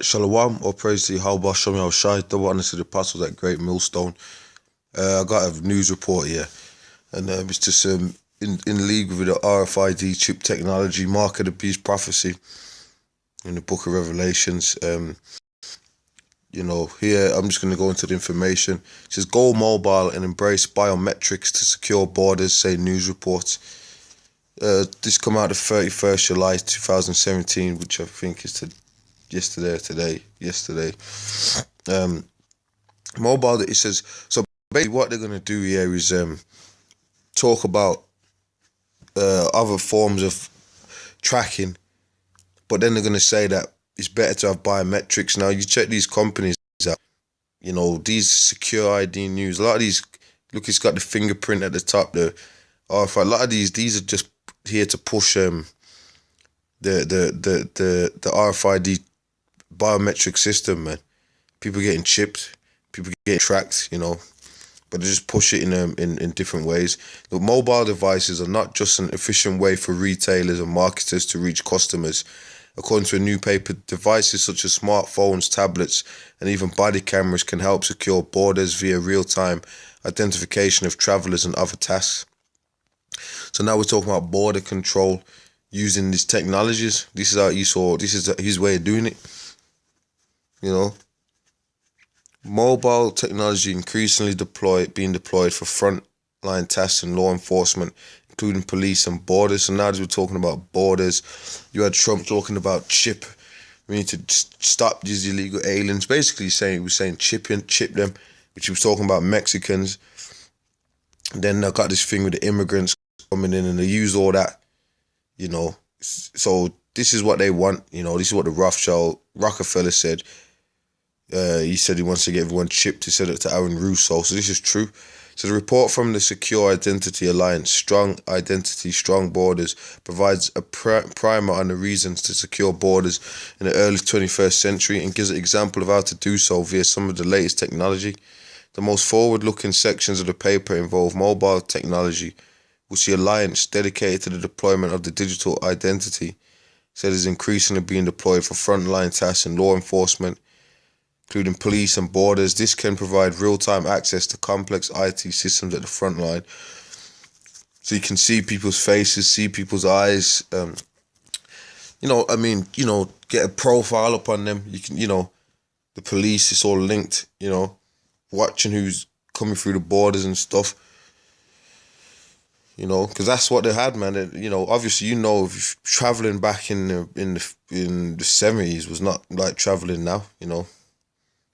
Shalom, or praise to Yahweh, Shem Yahushai, double honor to the apostles at GreatMillStone. I got a news report here, and it's just in league with the RFID chip technology, mark of the beast prophecy in the book of Revelations. Here I'm just going to go into the information. It says, go mobile and embrace biometrics to secure borders, say news reports. This come out the 31st July 2017, which I think is yesterday. Mobile, it says, so basically what they're going to do here is talk about other forms of tracking, but then they're going to say that it's better to have biometrics. Now you check these companies out, these secure ID news, a lot of these, look, it's got the fingerprint at the top, the RFID, a lot of these are just here to push the RFID biometric system, man. People getting chipped, people getting tracked, but they just push it in different ways. The mobile devices are not just an efficient way for retailers and marketers to reach customers. According to a new paper, devices such as smartphones, tablets, and even body cameras can help secure borders via real-time identification of travelers and other tasks. So now we're talking about border control using these technologies. This is how this is his way of doing it. Mobile technology increasingly being deployed for frontline tasks in law enforcement, including police and borders. So now as we're talking about borders, you had Trump talking about chip. We need to stop these illegal aliens. Basically he was saying chip them, which he was talking about Mexicans. And then I got this thing with the immigrants coming in, and they use all that, So this is what they want, this is what the Rockefeller said. He said he wants to get everyone chipped. He said it to Aaron Russo. So this is true. So the report from the Secure Identity Alliance, Strong Identity, Strong Borders, provides a primer on the reasons to secure borders in the early 21st century and gives an example of how to do so via some of the latest technology. The most forward-looking sections of the paper involve mobile technology, which the Alliance, dedicated to the deployment of the digital identity, said is increasingly being deployed for frontline tasks in law enforcement, including police and borders. This can provide real-time access to complex IT systems at the front line. So you can see people's faces, see people's eyes, get a profile up on them. You can, the police, it's all linked, watching who's coming through the borders and stuff. Because that's what they had, man. Obviously, if traveling back in the 70s was not like traveling now,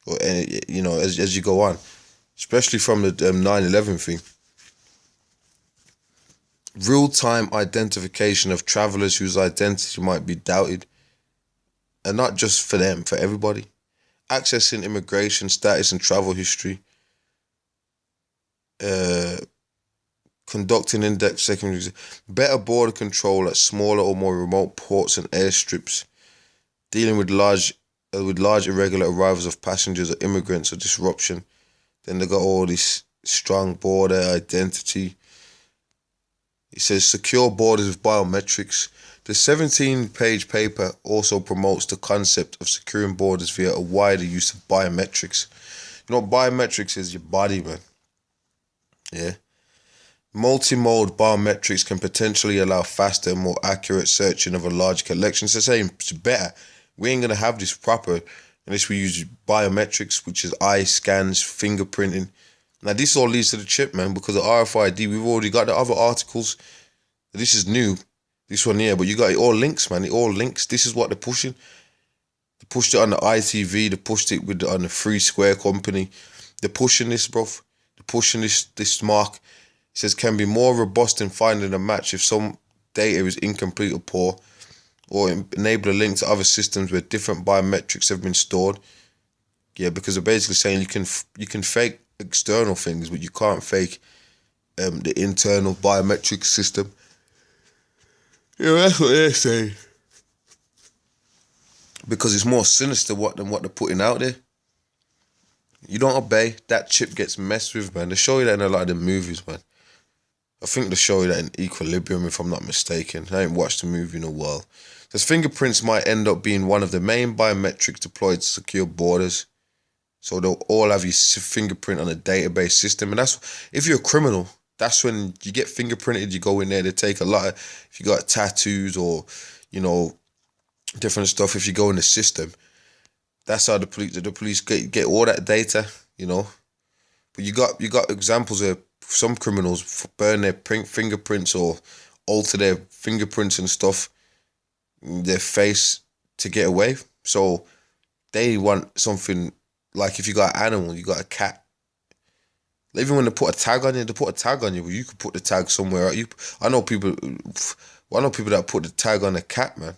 or as you go on, especially from the 9/11 thing. Real-time identification of travelers whose identity might be doubted, and not just for them, for everybody. Accessing immigration status and travel history. Conducting in-depth secondary, better border control at smaller or more remote ports and airstrips, dealing with large irregular arrivals of passengers or immigrants or disruption. Then they got all this strong border identity. It says secure borders with biometrics. The 17-page paper also promotes the concept of securing borders via a wider use of biometrics. Biometrics is your body, man. Yeah. Multimode biometrics can potentially allow faster and more accurate searching of a large collection. So saying it's better. We ain't going to have this proper unless we use biometrics, which is eye scans, fingerprinting. Now, this all leads to the chip, man, because of RFID, we've already got the other articles. This is new, this one here, but you got it all links, man. It all links. This is what they're pushing. They pushed it on the ITV. They pushed it on the Free Square company. They're pushing this, bro. They're pushing this mark. It says can be more robust in finding a match if some data is incomplete or poor, or enable a link to other systems where different biometrics have been stored. Yeah, because they're basically saying you can fake external things, but you can't fake the internal biometric system. Yeah, that's what they're saying. Because it's more sinister than what they're putting out there. You don't obey, that chip gets messed with, man. They show you that in a lot of the movies, man. I think they show you that in Equilibrium, if I'm not mistaken. I ain't watched the movie in a while. Says fingerprints might end up being one of the main biometrics deployed to secure borders. So they'll all have your fingerprint on a database system. And that's, if you're a criminal, that's when you get fingerprinted, you go in there, they take a lot of, if you got tattoos or, you know, different stuff, if you go in the system, that's how the police get all that data, you know. But you got examples of some criminals burn their fingerprints or alter their fingerprints and stuff in their face to get away. So they want something like, if you got an animal, you got a cat. Even when they put a tag on you, but you could put the tag somewhere. I know people that put the tag on a cat, man.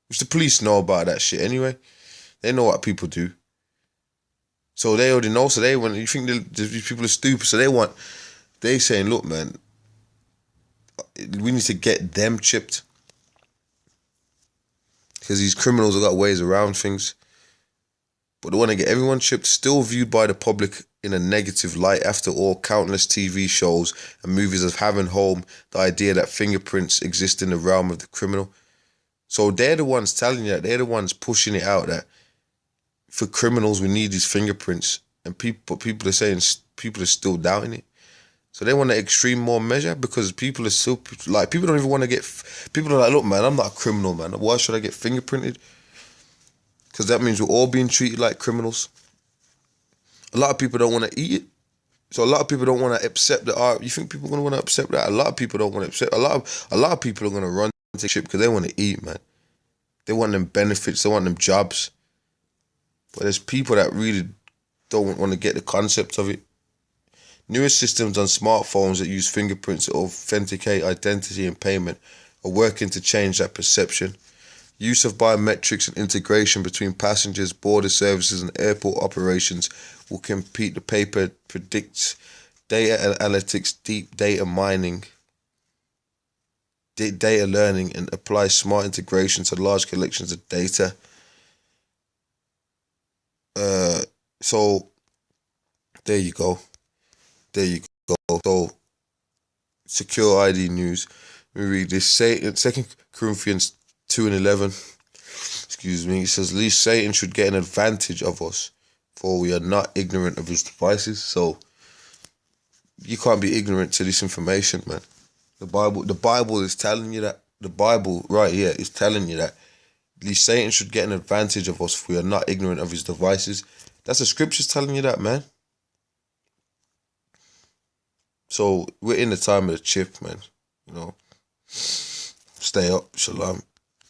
Which the police know about that shit anyway. They know what people do. So they already know. So you think these people are stupid. So they saying, look, man, we need to get them chipped. Because these criminals have got ways around things. But they want to get everyone chipped, still viewed by the public in a negative light. After all, countless TV shows and movies have having home the idea that fingerprints exist in the realm of the criminal. So they're the ones telling you that. They're the ones pushing it out that for criminals, we need these fingerprints. And people are saying, people are still doubting it. So they want an extreme more measure because people are still, like, people don't even want to get, people are like, look, man, I'm not a criminal, man. Why should I get fingerprinted? Because that means we're all being treated like criminals. A lot of people don't want to eat it. So a lot of people don't want to accept that. You think people are going to want to accept that? A lot of people don't want to accept. A lot of people are going to run to shit because they want to eat, man. They want them benefits. They want them jobs. But there's people that really don't want to get the concept of it. Newer systems on smartphones that use fingerprints to authenticate identity and payment are working to change that perception. Use of biometrics and integration between passengers, border services, and airport operations will compete. The paper predicts data analytics, deep data mining, data learning, and applies smart integration to large collections of data. So there you go. So secure ID news. Let me read this. 2 Corinthians 2:11. Excuse me. It says, at least Satan should get an advantage of us, for we are not ignorant of his devices. So you can't be ignorant to this information, man. The Bible is telling you that. The Bible right here is telling you that at least Satan should get an advantage of us, for we are not ignorant of his devices. That's the scriptures telling you that, man. So we're in the time of the chip, man. You know. Stay up. Shalom.